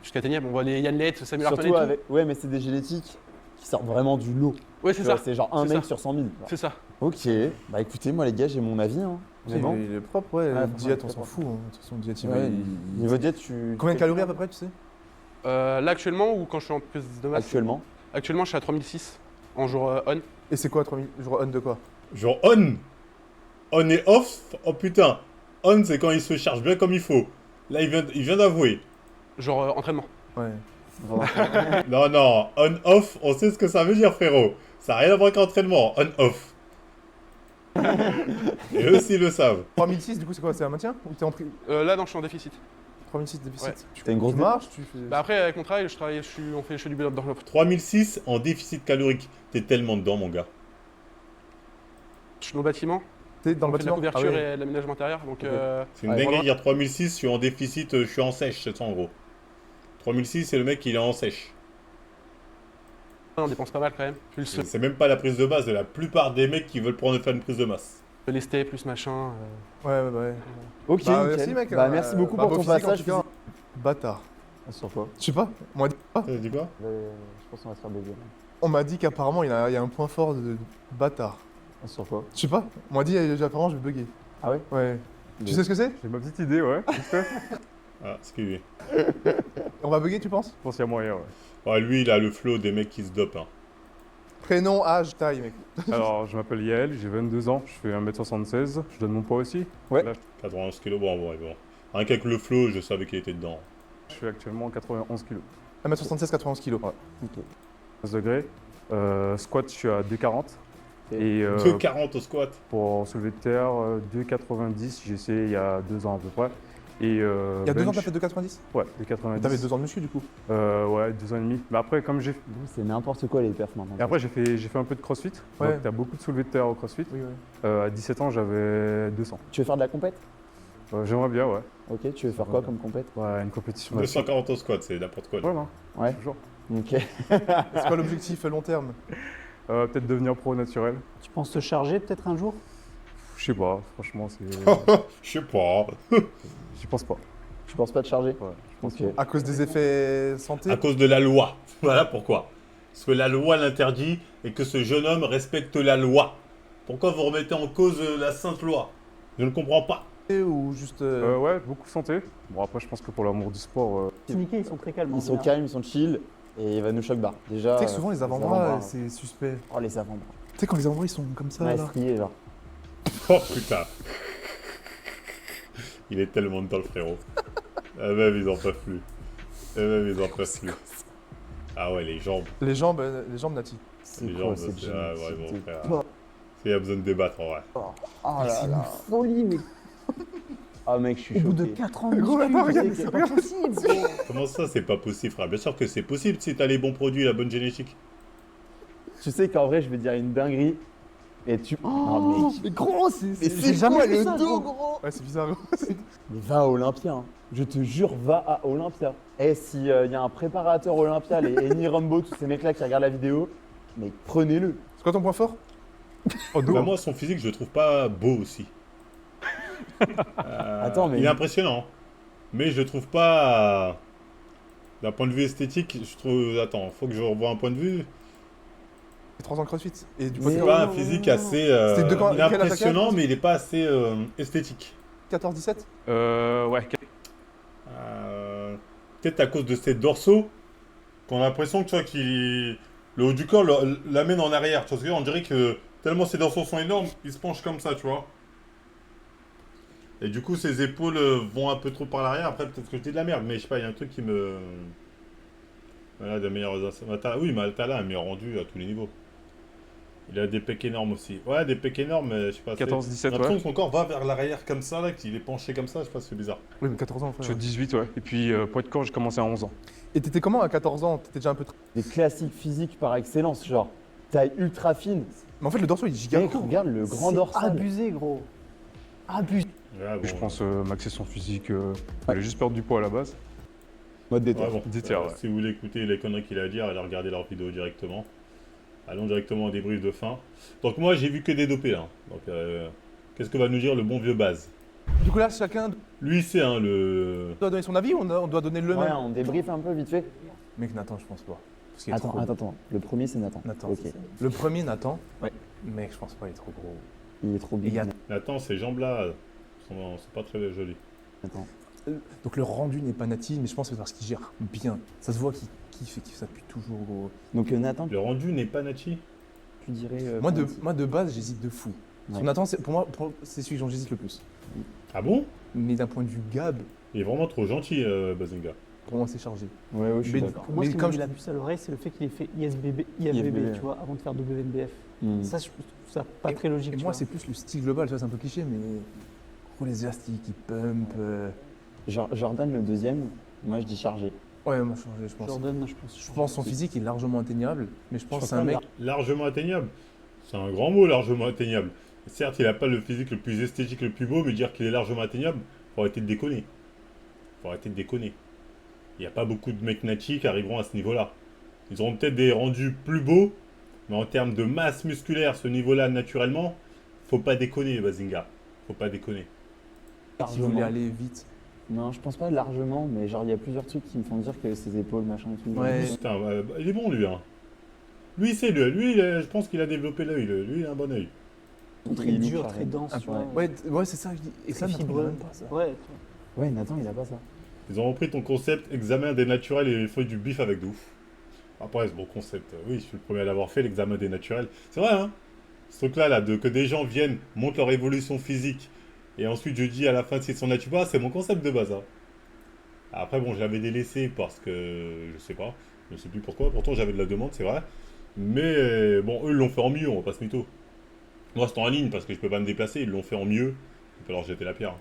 jusqu'à atteignable. On voit les Yann Lett, Samuel Hartman et Surtout tout. avec. Ouais, mais c'est des génétiques qui sortent vraiment du lot. Ouais, c'est Tu vois, ça. C'est genre un C'est mec ça. sur 100 000. C'est ça. Ok. Bah écoutez, moi les gars, j'ai mon avis. Hein. Mais bon. Il est propre, ouais. Ouais, Diète, on franchement, s'en fout. Hein. De toute façon, diète, Ouais, niveau diète, tu. Combien de calories à peu près, tu sais? Là, actuellement, ou quand je suis en prise de masse Actuellement. Actuellement, je suis à 3006 en jour on. Et c'est quoi 3000 jours on de quoi? Genre on. On et off. Oh putain. On, c'est quand il se charge bien comme il faut. Là, il vient d'avouer. Genre entraînement. Ouais. Vraiment. Non, non. On-off, on sait ce que ça veut dire, frérot. Ça n'a rien à voir avec l'entraînement. On-off. Et eux aussi, ils le savent. 3006, du coup, c'est quoi? C'est un maintien? Ou t'es en prix? Là, non, je suis en déficit. 3006 déficit. Ouais. T'as une grosse Tu marches, tu fais. Bah après, avec mon travail, je fais du build-up dans le 3006 en déficit calorique. T'es tellement dedans, mon gars. Je suis dans le bâtiment, T'es dans on le fait de la bâtiment? couverture Ah ouais. et de l'aménagement intérieur. Donc, C'est une Ouais, dinguerie voilà. de dire 3006, je suis en déficit, je suis en sèche, c'est ça en gros. 3006, c'est le mec qui est en sèche. on dépense pas mal quand même. Plus C'est même pas la prise de masse de la plupart des mecs qui veulent prendre faire une prise de masse. lesté, plus machin. Ouais, ouais, ouais. Ok, Bah, nickel. merci, mec. Bah, merci beaucoup pour beau ton physique, en passage. tout cas. Bâtard. Sur quoi Je sais pas. On m'a dit, Ça dit quoi? Je pense qu'on va se faire baiser. on m'a dit qu'apparemment, il y a un point fort de bâtard. Sur quoi Je sais pas. On m'a dit, apparemment, je vais bugger. Ah ouais Ouais. Tu sais ce que c'est? J'ai ma petite idée, ouais. Ah, ce qu'il est. On va bugger, tu penses? Je pense qu'il y a moyen, ouais. Ouais, lui, il a le flow des mecs qui se dopent. Hein. Prénom, âge, taille, mec. Alors, je m'appelle Yael, j'ai 22 ans, je fais 1m76, je donne mon poids aussi. 91 kilos, bon. Rien qu'avec le flow, je savais qu'il était dedans. Je fais actuellement 91 kg. 1m76, 91 kg. Ouais. Ok. 15 degrés. Squat, je suis à 2,40. Et 2,40 au squat. pour soulever de terre, 2,90, j'ai essayé il y a 2 ans à peu près. Et Il y a 2 ans, bench, t'as fait 2,90? Ouais, 2,90. T'avais 2 ans de muscu, du coup. Ouais, 2 ans et demi. Mais après, comme j'ai C'est n'importe quoi les perfs maintenant. et après j'ai fait un peu de crossfit. Ouais. Donc t'as beaucoup de soulevé de terre au crossfit. Oui, ouais. À 17 ans, j'avais 200. Tu veux faire de la compète J'aimerais bien, ouais. Ok, tu veux faire quoi comme compète? Ouais, une compétition nationale. 240 au squat, c'est n'importe quoi. Ouais, non, Ouais. toujours. Ok. C'est quoi l'objectif long terme? Peut-être devenir pro naturel. Tu penses te charger peut-être un jour? Je sais pas, franchement, c'est. Je sais pas. J'y pense pas. Tu penses pas te charger? Ouais, je pense Ok. À cause des effets santé? À cause de la loi. Voilà pourquoi. Parce que la loi l'interdit et que ce jeune homme respecte la loi. Pourquoi vous remettez en cause la sainte loi? Je ne comprends pas. Ou juste. Ouais, beaucoup de santé. Bon, après, je pense que pour l'amour du sport, Niqués, ils sont très calmes. en Ils sont général. calmes, ils sont chill et il va nous choc bar. Déjà. Tu sais que souvent les avant-bras, c'est suspect. Oh, les avant-bras. Tu sais, quand les avant-bras ils sont comme ça, Ouais, là. striés, genre. Oh putain. Il est tellement dedans le frérot. Ah même ils en peuvent plus. Ah même ils en peuvent plus. Ah ouais les jambes. Les jambes Nati. C'est Les quoi jambes, cette c'est ah, génétique? vraiment frère. Oh Il y a besoin de débattre en vrai. là là. Folie, mais. Ah, mec, je suis Au bout choqué. de 4 ans de Gros, muscu, attends, tu sais regarde, que c'est pas regarde. possible, gros. Comment ça c'est pas possible frère? Bien sûr que c'est possible si t'as les bons produits, la bonne génétique. Tu sais qu'en vrai, je vais dire une dinguerie. Et tu. Oh, mec. Mais gros, J'ai jamais vu ça, gros. gros? Ouais, c'est bizarre. Mais va à Olympia, hein. Je te jure, va à Olympia. Eh, s'il y a un préparateur Olympia, les Eni Rambo, tous ces mecs-là qui regardent la vidéo, mais prenez-le. C'est quoi ton point fort? Oh, dos. Bah, moi son physique je le trouve pas beau aussi. Attends, mais- Il est impressionnant. Mais je le trouve pas. D'un point de vue esthétique, je trouve. Attends, faut que je revoie un point de vue. 3 ans de crossfit. Et du Mais- C'est podcast pas un non, physique non, assez. C'était de quand- il est quel impressionnant, attaquant mais il est pas assez esthétique. 14-17? ouais. Peut-être à cause de ses dorsaux, qu'on a l'impression que tu vois qu'il. Le haut du corps l'amène en arrière. Tu vois ce que je veux dire? On dirait que tellement ses dorsaux sont énormes, il se penche comme ça, tu vois. Et du coup, ses épaules vont un peu trop par l'arrière. Après, peut-être que je dis de la merde, mais je sais pas, il y a un truc qui me. Voilà, des meilleurs. Oui, Matala a un meilleur rendu à tous les niveaux. Il a des pecs énormes aussi. Ouais, des pecs énormes, mais je sais pas. 14-17, J'ai l'impression ouais. que son corps va vers l'arrière comme ça, là, qu'il est penché comme ça, je sais pas, c'est bizarre. Oui, mais 14 ans, Je frère. suis 18, ouais. Et puis, poids de corps, j'ai commencé à 11 ans. Et t'étais comment à 14 ans? T'étais déjà un peu. Des classiques physiques par excellence, genre taille ultra fine. Mais en fait, le dorsal il est giga. Mec, regarde le grand C'est dorsal. abusé, gros. Abusé. Ouais, bon, Je pense maxer son physique. Il fallait juste perdre du poids à la base. Mode Ouais, déter. bon. Déter, ouais. Si vous voulez écouter les conneries qu'il a à dire, allez regarder leur vidéo directement. Allons directement au débrief de fin. Donc moi, j'ai vu que des dopés là. Donc qu'est-ce que va nous dire le bon vieux Baz? Du coup, là, chacun Lui, c'est le. doit donner son avis ou on doit donner le Ouais, même? on débriefe un peu vite fait. Mec, Nathan, je pense pas. Parce qu'il est Attends, trop gros. attends. Le premier, c'est Nathan. Nathan. Ok. Le premier, Nathan. Ouais. Mec, je pense pas, il est trop gros. Il est trop Et il y a- bien. Attends, ces jambes là, c'est pas très joli. Attends. Donc le rendu n'est pas natif, mais je pense que c'est parce qu'il gère bien. Ça se voit qu'il kiffe et qu'il s'appuie toujours gros. Donc Nathan, Le rendu n'est pas nachi. tu dirais. Moi de base, j'hésite de fou. Sur Ouais. Nathan, pour moi, c'est celui dont j'hésite le plus. Ah bon? Mais d'un point de vue Gab, Il est vraiment trop gentil, Bazinga. pour moi, c'est chargé. Ouais, je suis Mais- d'accord. Pour moi, Mais ce qui comme me met je- la puce à l'oreille, c'est le fait qu'il ait fait IFBB, IFBB, tu vois, avant de faire WNBF. Hmm. Ça, je trouve ça pas très logique. Et tu moi, vois. c'est plus le style global, tu vois, c'est un peu cliché, mais. Gros, les élastiques, ils pump. Jordan, le deuxième, moi je dis chargé. Ouais, moi, je pense. Jordan, je pense. Je pense son physique est largement atteignable, mais je pense que c'est un mec. Largement atteignable. C'est un grand mot, largement atteignable. Certes, il n'a pas le physique le plus esthétique, le plus beau, mais dire qu'il est largement atteignable, faut arrêter de déconner. Faut arrêter de déconner. Il n'y a pas beaucoup de mecs nachi qui arriveront à ce niveau-là. Ils auront peut-être des rendus plus beaux, mais en termes de masse musculaire, ce niveau-là, naturellement, faut pas déconner, Bazinga. Faut pas déconner. Si vous voulez aller vite. Non, je pense pas largement, mais genre il y a plusieurs trucs qui me font dire que ses épaules, machin et tout. Ouais. Putain, il est bon, lui. Hein. Lui, c'est lui, je pense qu'il a développé l'œil. Lui, il a un bon œil. Très Il est dur, chargé. très dense, Ah, tu vois. ouais, c'est ça que je dis. Et ça, Très Nathan, il a fibreux. même pas ça. Ouais, tu vois. Ouais, Nathan, il a pas ça. Ils ont repris ton concept, examen des naturels et feuilles du bif avec de ouf. Après, c'est bon concept. Oui, je suis le premier à l'avoir fait, l'examen des naturels. C'est vrai, hein? Ce truc-là, là, que des gens viennent, montrent leur évolution physique, et ensuite je dis à la fin s'ils sont naturels, bah, c'est mon concept de base. Hein. Après, bon, je l'avais délaissé parce que je sais pas, je sais plus pourquoi. Pourtant, j'avais de la demande, c'est vrai. Mais bon, eux, ils l'ont fait en mieux, on va pas se mytho. Moi, c'était en ligne parce que je peux pas me déplacer, ils l'ont fait en mieux. Il peut leur jeter la pierre.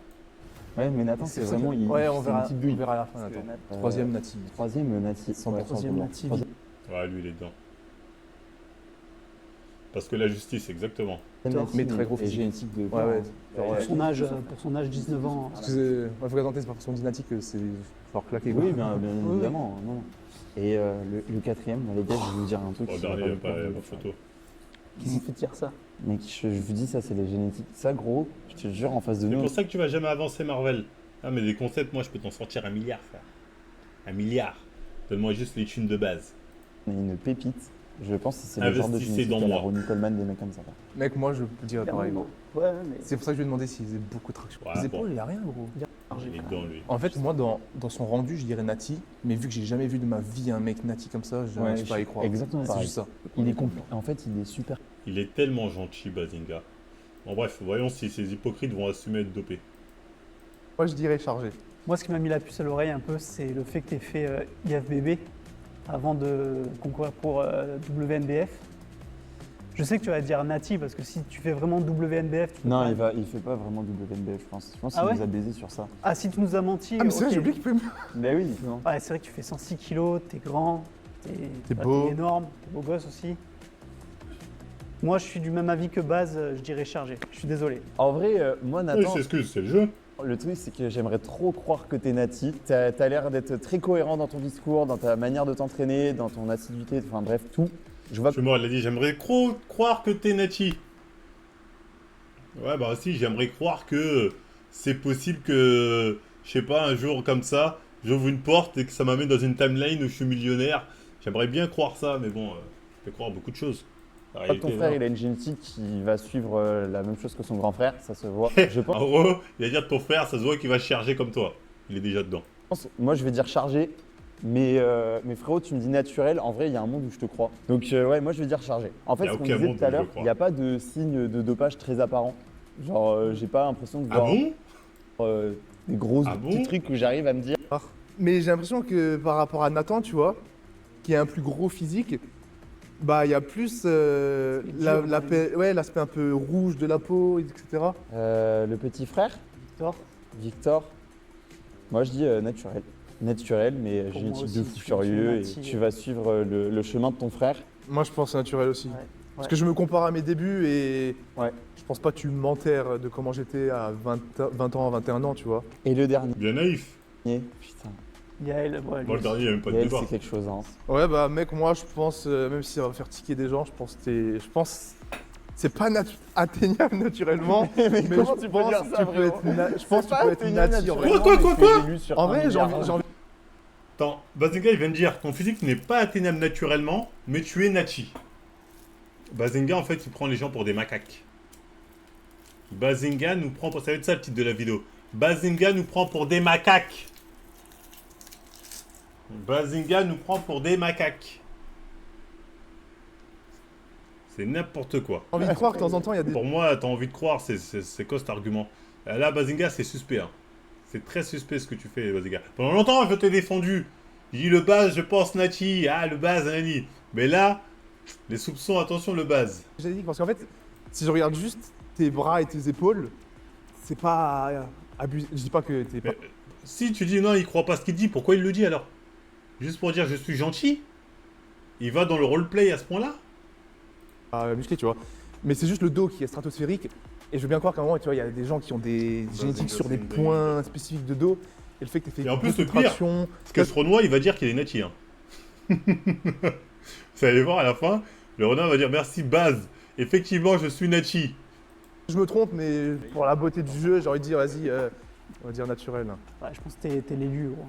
Ouais, mais Nathan, c'est vraiment. Ouais, on c'est une verra, petite on douille. verra à la fin, Nathan. Euh, Troisième natif. Troisième, Nati. 100%. Troisième natif. Ouais, lui, il est dedans. Parce que la justice, exactement. Nati, très gros et physique. génétique de. Ouais, ouais. Genre, Pour son âge 19 ans. Parce que, faut présenter, c'est pas parce qu'on dit Nati que c'est fort claqué. quoi. Oui, bien évidemment. Non. Et le quatrième, les gars, je vais vous dire un truc. Au qui va dernier, il n'y a pas vous pas plaire. photo. Qui s'est fait dire ça? Mec, je vous dis, ça, c'est les génétiques. Ça, gros, je te jure, en face de C'est nous. pour ça que tu vas jamais avancer Marvel. Ah, mais des concepts, moi, je peux t'en sortir 1 milliard, frère. 1 milliard. Donne-moi juste les thunes de base. On est une pépite. Je pense que c'est le genre de Investissez génétique dans à la moi. Ronnie Coleman, des mecs comme ça. Mec, moi, je dirais pareil. Ouais, mais C'est pour ça que je lui ai demandé s'il faisait beaucoup de traction. Ouais, Les bon. épaules, il n'y a rien, gros. Il est dedans, lui. En fait, moi, dans son rendu, je dirais Nati, mais vu que j'ai jamais vu de ma vie un mec Nati comme ça, je sais pas à y croire. Exactement C'est pareil. juste ça. Il est complet. En fait, il est super. Il est tellement gentil, Bazinga. Bon, bref, voyons si ces hypocrites vont assumer être dopés. Moi, je dirais chargé. moi, ce qui m'a mis la puce à l'oreille un peu, c'est le fait que tu aies fait IFBB avant de concourir pour WNBF. Je sais que tu vas dire Nati parce que si tu fais vraiment WNBF, tu peux Non, pas- il fait pas vraiment WNBF, je pense. Je pense Ah qu'il ouais nous a baisé sur ça. Ah, si tu nous as menti. Ah, mais c'est vrai, ok. j'ai oublié qu'il pouvait mieux. Mais oui, non. Ouais, c'est vrai que tu fais 106 kilos, t'es grand, T'es beau. t'es énorme, t'es beau gosse aussi. Moi, je suis du même avis que Baz, je dirais chargé. Je suis désolé. En vrai, moi, Oui, Nathan, c'est excuse, c'est le jeu. le truc, c'est que j'aimerais trop croire que t'es Nati. T'as l'air d'être très cohérent dans ton discours, dans ta manière de t'entraîner, dans ton assiduité, enfin bref, tout. Je vois que Je me l'a dit, j'aimerais croire que t'es Nati. Ouais, bah si, j'aimerais croire que c'est possible que, je sais pas, un jour comme ça, j'ouvre une porte et que ça m'amène dans une timeline où je suis millionnaire. J'aimerais bien croire ça, mais bon, je peux croire beaucoup de choses. La ton réalité, frère, non. il a une génétique qui va suivre la même chose que son grand frère, ça se voit. Je En pense, gros, il va dire de ton frère, ça se voit qu'il va charger comme toi. Il est déjà dedans. moi, je vais dire chargé, mais frérot, tu me dis naturel. En vrai, il y a un monde où je te crois. Donc, ouais, moi, je vais dire chargé. En fait, Y a ce qu'on aucun disait monde tout à où je l'heure, crois. il n'y a pas de signe de dopage très apparent. Genre, j'ai pas l'impression de Ah voir bon des gros Ah petits bon trucs où j'arrive à me dire. Mais j'ai l'impression que par rapport à Nathan, tu vois, qui a un plus gros physique, bah il y a plus l'aspect un peu rouge de la peau, etc. Le petit frère, Victor, moi, je dis naturel. Naturel, mais Pour moi génétique aussi, de je fou suis furieux. Et Nati, tu vas suivre le chemin de ton frère. Moi je pense naturel aussi. Ouais. Parce que je me compare à mes débuts et Ouais. je pense pas que tu m'enterres de comment j'étais à 20 ans, 21 ans, tu vois. Et le dernier, Bien naïf. putain, Yael, ouais, Moi, lui le dernier, il n'y a même pas de Yael, débat. c'est quelque chose. Hein. Ouais bah mec, moi je pense, même si ça va faire tiquer des gens, je pense c'est pas atteignable naturellement. Mais mais comment je tu peux pense dire que ça, tu peux être frérot je pense que tu peux être atteignable Nati en vrai. naturellement, Quoi mais c'est élu sur En un vrai, j'ai milliard. envie. Attends, Bazinga, il vient de dire ton physique n'est pas atteignable naturellement, mais tu es Nati. Bazinga, en fait, il prend les gens pour des macaques. Bazinga nous prend pour. Ça va être ça le titre de la vidéo. Bazinga nous prend pour des macaques. Bazinga nous prend pour des macaques. C'est n'importe quoi. J'ai envie de croire que de temps en temps il y a des Pour moi, t'as envie de croire, c'est quoi cet argument? Là, Bazinga, c'est suspect. Hein. C'est très suspect ce que tu fais, Bazinga. Pendant longtemps, je t'ai défendu. J'ai dit le base, je pense Nati. Ah, le base, Nani. Mais là, les soupçons, attention, le base. J'ai dit parce qu'en fait, si je regarde juste tes bras et tes épaules, c'est pas abusé. Je dis pas que t'es pas. Mais, si tu dis non, il croit pas ce qu'il dit, pourquoi il le dit alors? Juste pour dire je suis gentil? Il va dans le roleplay à ce point-là? Musclé, tu vois. Mais c'est juste le dos qui est stratosphérique. Et je veux bien croire qu'à un moment, tu vois, il y a des gens qui ont des génétiques sur des points spécifiques de dos. Et le fait que tu fait Et en plus, beaucoup de le pire, traction. Parce que ce Renoir, il va dire qu'il est Nati. Hein. Vous allez voir à la fin, le Renoir va dire merci Baz. Effectivement, je suis Nati. Je me trompe, mais pour la beauté du jeu, j'ai envie de dire, vas-y, on va dire naturel. Ouais, je pense que t'es l'élu, gros.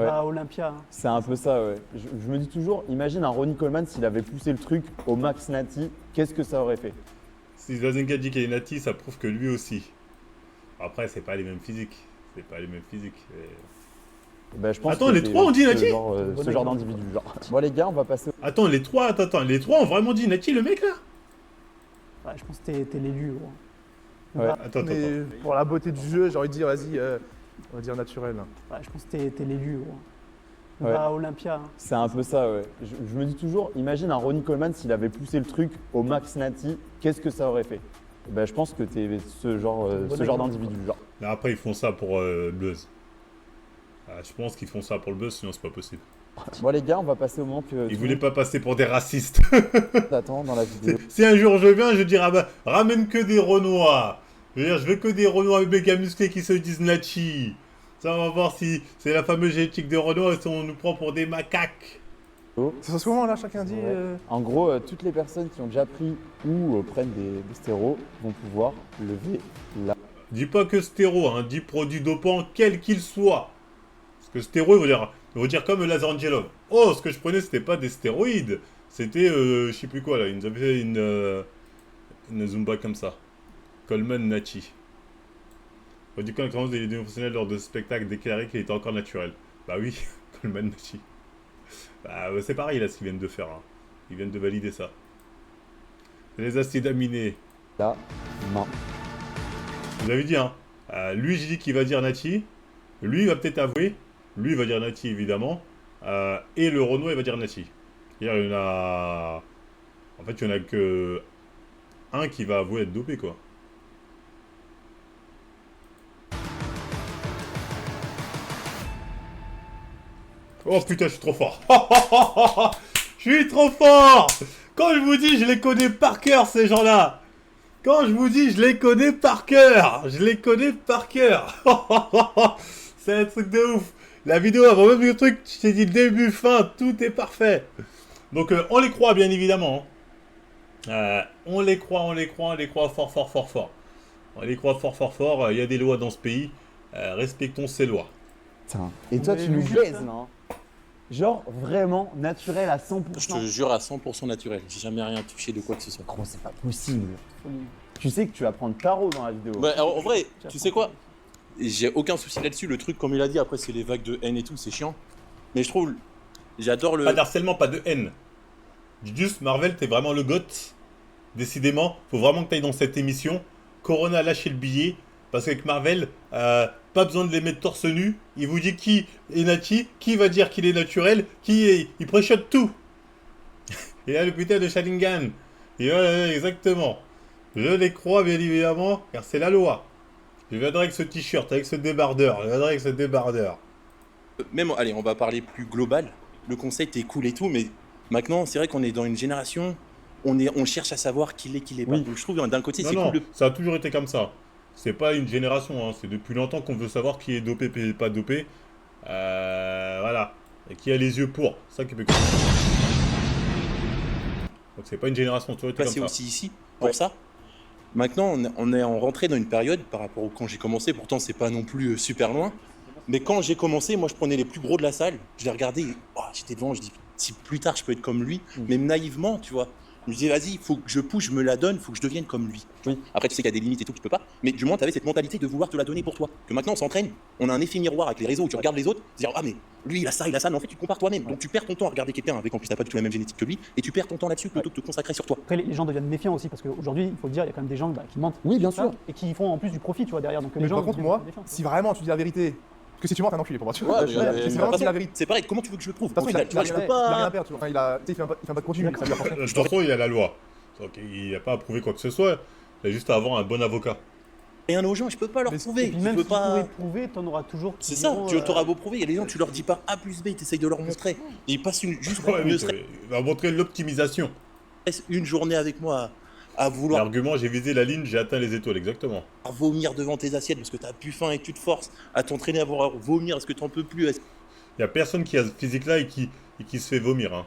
Ouais. Va à Olympia. Hein. C'est un peu ça, ouais. Je me dis toujours, imagine un Ronnie Coleman s'il avait poussé le truc au max Nati, qu'est-ce que ça aurait fait? Si Bazinga dit qu'il est Nati, ça prouve que lui aussi. Après, c'est pas les mêmes physiques. C'est pas les mêmes physiques. Ben, je pense Attends, que les c'est trois ont dit ce Nati genre, ce genre d'individu. Genre. Bon les gars, on va passer au... Attends, les trois ont vraiment dit Nati, le mec là? Ouais, je pense que t'es l'élu, gros. Ouais. Va- Attends. Mais pour la beauté du jeu, j'ai envie de dire, vas-y, on va dire naturel. Ouais, je pense que t'es l'élu, gros. Ouais. Va à Olympia. Hein. C'est un peu ça, ouais. Je me dis toujours, imagine un Ronnie Coleman s'il avait poussé le truc au max Nati, qu'est-ce que ça aurait fait? Ben, je pense que t'es ce genre d'individu. Genre. Là, après, ils font ça pour le buzz. Ah, je pense qu'ils font ça pour le buzz, sinon c'est pas possible. Bon les gars, on va passer au moment que Ils tout voulaient le pas passer pour des racistes. monde attend dans la vidéo. Si un jour je viens, je dirais, ah bah, ramène que des Renois. Je veux dire, je veux que des Renois méga musclés qui se disent Nachi. Ça, on va voir si c'est la fameuse génétique des Renois et si on nous prend pour des macaques. C'est ce moment là, chacun dit. Ouais. En gros, toutes les personnes qui ont déjà pris ou prennent des stéros vont pouvoir lever la... Dis pas que stéro, hein, dis produit dopant, quel qu'il soit. Parce que stéro, il veut dire comme Lazarangelo. Oh, ce que je prenais, c'était pas des stéroïdes. C'était, je sais plus quoi là, ils nous avaient fait une Zumba comme ça. Coleman Nachi. On dit quand il commence des vidéos professionnelles lors de spectacles déclarés qu'il était encore naturel. Bah oui, Coleman Nachi. Bah c'est pareil là ce qu'ils viennent de faire. Hein. Ils viennent de valider ça. Les acides aminés. la main. Vous avez dit, hein. Lui, j'ai dit qu'il va dire Nati. Lui, il va peut-être avouer. Lui, il va dire Nati, évidemment. Et le Renoir, il va dire Nati. Il y en a... En fait, il n'y en a que... un qui va avouer être dopé, quoi. Oh putain, je suis trop fort. Je suis trop fort. Quand je vous dis, je les connais par cœur, ces gens-là. Quand je vous dis, je les connais par cœur. Je les connais par cœur. C'est un truc de ouf. La vidéo avant même le truc, je t'ai dit début, fin, tout est parfait. Donc on les croit bien évidemment. On les croit fort, fort, fort, fort. On les croit fort, fort, fort. Il y a des lois dans ce pays. Respectons ces lois. Putain. Et toi, tu nous blaises, non? Genre vraiment naturel à 100%. Je te jure à 100% naturel. J'ai jamais rien touché de quoi que ce soit. Gros, c'est pas possible. Tu sais que tu vas prendre tarot dans la vidéo. Bah, alors, en vrai, tu sais quoi? J'ai aucun souci là-dessus. Le truc, comme il a dit, après, c'est les vagues de haine et tout, c'est chiant. Mais je trouve. J'adore le. Pas d'harcèlement, pas de haine. Juste, Marvel, t'es vraiment le goth. Décidément, faut vraiment que t'ailles dans cette émission. Corona a lâché le billet. Parce qu'avec Marvel, pas besoin de les mettre torse nu. Il vous dit qui est Nati, qui va dire qu'il est naturel, il préchote tout. Et là, le putain de Sharingan. Et voilà, exactement. Je les crois, bien évidemment, car c'est la loi. Je viendrai avec ce t-shirt, avec ce débardeur. Je viendrai avec ce débardeur. Même, allez, on va parler plus global. Le concept est cool et tout, mais maintenant, c'est vrai qu'on est dans une génération. On cherche à savoir qui l'est, qui l'est pas. Oui. Donc, je trouve d'un côté, Non, c'est non, cool. ça a toujours été comme ça. C'est pas une génération, hein. C'est depuis longtemps qu'on veut savoir qui est dopé et pas dopé. Voilà. Et qui a les yeux pour. Ça qui peut. Donc c'est pas une génération, toujours été Passer comme ça. aussi ici pour ça. Maintenant, on est en rentrée dans une période par rapport au quand j'ai commencé. Pourtant, c'est pas non plus super loin. Mais quand j'ai commencé, moi, je prenais les plus gros de la salle. Je les regardais. Oh, j'étais devant. Je dis, si plus tard, je peux être comme lui. Même naïvement, tu vois. Je me disais, vas-y, il faut que je pousse, je me la donne, il faut que je devienne comme lui. Oui. Après, tu sais qu'il y a des limites et tout, tu peux pas. Mais du moins, tu avais cette mentalité de vouloir te la donner pour toi. Que maintenant, on s'entraîne. On a un effet miroir avec les réseaux où tu regardes les autres, dire, ah, mais lui, il a ça. Mais en fait, tu te compares toi-même. Donc, tu perds ton temps à regarder quelqu'un avec en plus, t'as pas du tout la même génétique que lui. Et tu perds ton temps là-dessus plutôt que de te consacrer sur toi. Après, les gens deviennent méfiants aussi parce qu'aujourd'hui, il faut le dire, il y a quand même des gens qui mentent. Oui, bien Ça, sûr. Et qui font en plus du profit, tu vois, derrière. Donc les Mais gens par contre, deviennent moi, méfiants. si vraiment tu dis la vérité, parce que si tu mens, t'es un enculé pour moi. Tu vois. Ouais, C'est vraiment si la vérité. C'est pareil, comment tu veux que je le prouve? De toute façon, Au final, tu vois, je peux il a rien à pas. perdre, tu vois. Enfin, il fait pas de contenu, ça lui apporte rien. De toute façon, il y a la loi. Donc il n'y a pas à prouver quoi que ce soit. Il y a juste à avoir un bon avocat. Rien aux gens, je peux pas leur Mais- prouver. Et puis Je même peux si tu pourrais pas. prouver, t'en auras toujours qui C'est ça, diront, tu auras beau prouver, il y a des gens, tu leur dis pas A plus B, tu essayes de leur montrer. Et ils passent juste Ouais, ne oui, serait-ce il va montrer l'optimisation. une journée avec moi à vouloir L'argument, j'ai visé la ligne, j'ai atteint les étoiles, exactement. vomir devant tes assiettes parce que t'as plus faim et que tu te forces à t'entraîner à vouloir vomir parce que t'en peux plus. Il n'y a personne qui a ce physique-là et qui se fait vomir. Hein.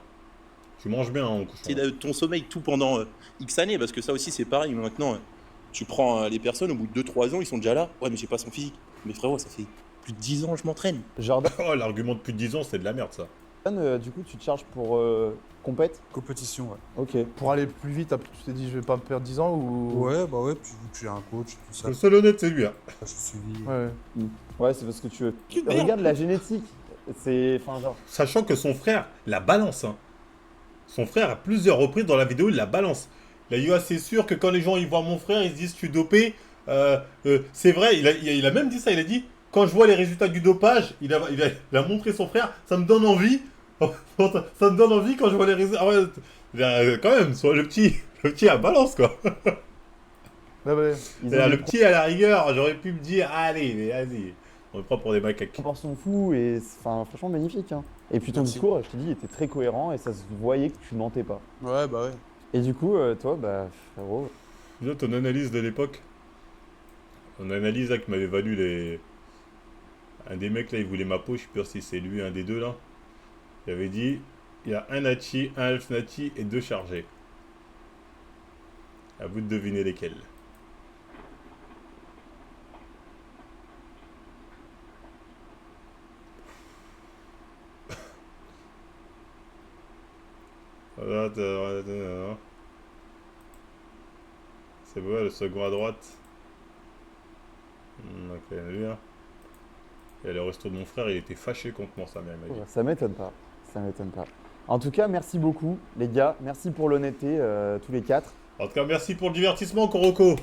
Tu manges bien en couchant. C'est ton sommeil tout pendant X années parce que ça aussi c'est pareil. Maintenant, tu prends les personnes, au bout de 2-3 ans, ils sont déjà là. Ouais, mais j'ai pas son physique. Mais frérot, ça fait plus de 10 ans que je m'entraîne. Jordan, Oh, l'argument de plus de 10 ans, c'est de la merde, ça. du coup, tu te charges pour compète. Compétition, ouais. Ok. Pour aller plus vite, tu t'es dit, je vais pas me perdre 10 ans ou. Ouais, bah ouais, tu as un coach, tout ça. Le seul honnête, c'est lui. Hein. Je suis suivi. Ouais. Ouais, c'est parce que tu veux. merde. Regarde la génétique. C'est. Enfin, genre. Sachant que son frère la balance. Hein. Son frère, à plusieurs reprises dans la vidéo, il la balance. Il a dit, ah, c'est sûr que quand les gens ils voient mon frère, ils se disent, tu es dopé. C'est vrai, il a même dit ça. Il a dit, quand je vois les résultats du dopage, il a montré son frère, ça me donne envie. Ça me donne envie quand je vois les résultats. Ah ouais, quand même, le petit à balance, quoi. Ouais. Ils ont Le des petit à la rigueur, j'aurais pu me dire, allez, mais vas-y, on le prend pour des macaques. proportions fous et. Enfin, franchement, magnifique. Hein. Et puis ton Merci. discours, je te dis, était très cohérent et ça se voyait que tu mentais pas. Ouais, bah ouais. Et du coup, toi, bah, frérot, Déjà, ton analyse de l'époque, ton analyse là qui m'avait valu les. Un des mecs là, il voulait ma peau, je sais pas si c'est lui, un des deux là. Il avait dit il y a un Nachi, un Elf Nachi et 2 chargés. À vous de deviner lesquels. Voilà, c'est vrai, le second à droite. Ok, lui là. Et le resto de mon frère, il était fâché contre moi, sa mère, il m'a dit. ça m'étonne pas. Ça m'étonne pas. En tout cas, merci beaucoup, les gars. Merci pour l'honnêteté, tous les 4. En tout cas, merci pour le divertissement, Koroko.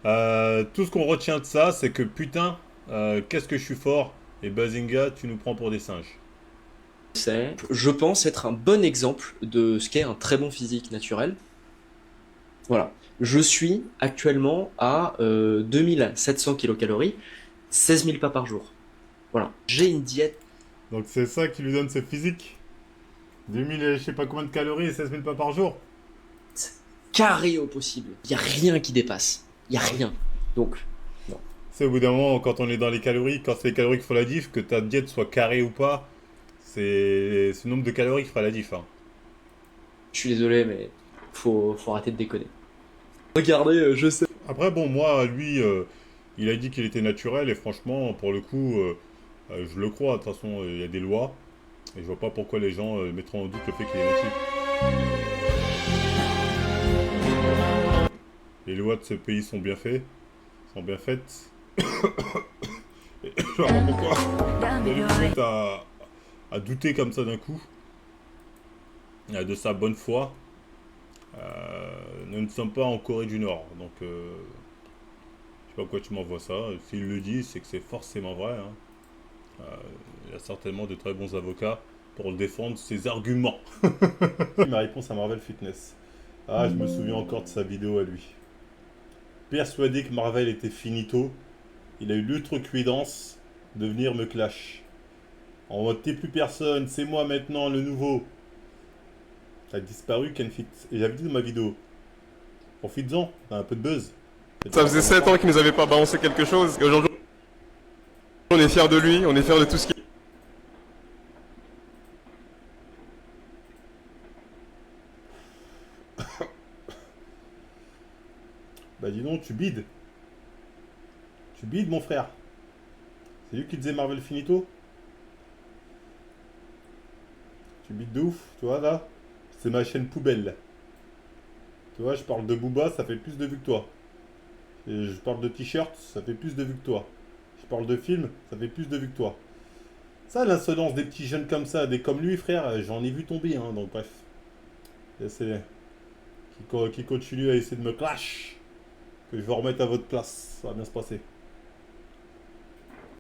Tout ce qu'on retient de ça, c'est que putain, qu'est-ce que je suis fort. Et Bazinga, tu nous prends pour des singes. C'est, je pense, être un bon exemple de ce qu'est un très bon physique naturel. Voilà. Je suis actuellement à 2700 kcal, 16 000 pas par jour. Voilà. J'ai une diète Donc c'est ça qui lui donne ce physique. 2000 et je sais pas combien de calories et 16 000 pas par jour. carrée au possible. Il n'y a rien qui dépasse. Il n'y a rien. Donc, C'est au bout d'un moment, quand on est dans les calories, quand c'est les calories qui font la diff, que ta diète soit carrée ou pas, c'est le nombre de calories qui fera la diff. Hein. je suis désolé, mais faut arrêter de déconner. Regardez, je sais. Après, bon, moi, lui, il a dit qu'il était naturel et franchement, pour le coup, je le crois. De toute façon, il y a des lois et je vois pas pourquoi les gens mettront en doute le fait qu'il est natif. Les lois de ce pays sont bien faites. Sont bien faites. Et je vois pas pourquoi il lui met à douter comme ça d'un coup de sa bonne foi. Nous ne sommes pas en Corée du Nord, donc je sais pas pourquoi tu m'envoies ça. S'il le dit, c'est que c'est forcément vrai. Hein. Il y a certainement de très bons avocats pour le défendre ses arguments. Ma réponse à Marvel Fitness. Ah, je me souviens encore de sa vidéo à lui. Persuadé que Marvel était finito, il a eu l'outrecuidance de venir me clash. En mode t'es plus personne, c'est moi maintenant le nouveau. T'as disparu Kenfit. Et j'avais dit dans ma vidéo. Profites-en, t'as un peu de buzz. Ça faisait 7 ans qu'il nous avait pas balancé quelque chose. Et aujourd'hui, on est fiers de lui, on est fiers de tout ce qu'il... Bah dis donc, tu bides. Tu bides mon frère. C'est lui qui disait Marvel Finito. Tu bides de ouf, tu vois là. C'est ma chaîne poubelle. Tu vois, je parle de Booba, ça fait plus de vues que toi. Et je parle de t-shirt, ça fait plus de vues que toi. Je parle de film, ça fait plus de vues que toi. Ça, l'insolence des petits jeunes comme ça, des comme lui, frère, j'en ai vu tomber, hein, donc bref. Et c'est qui continue à essayer de me clash. Que je vais remettre à votre place, ça va bien se passer.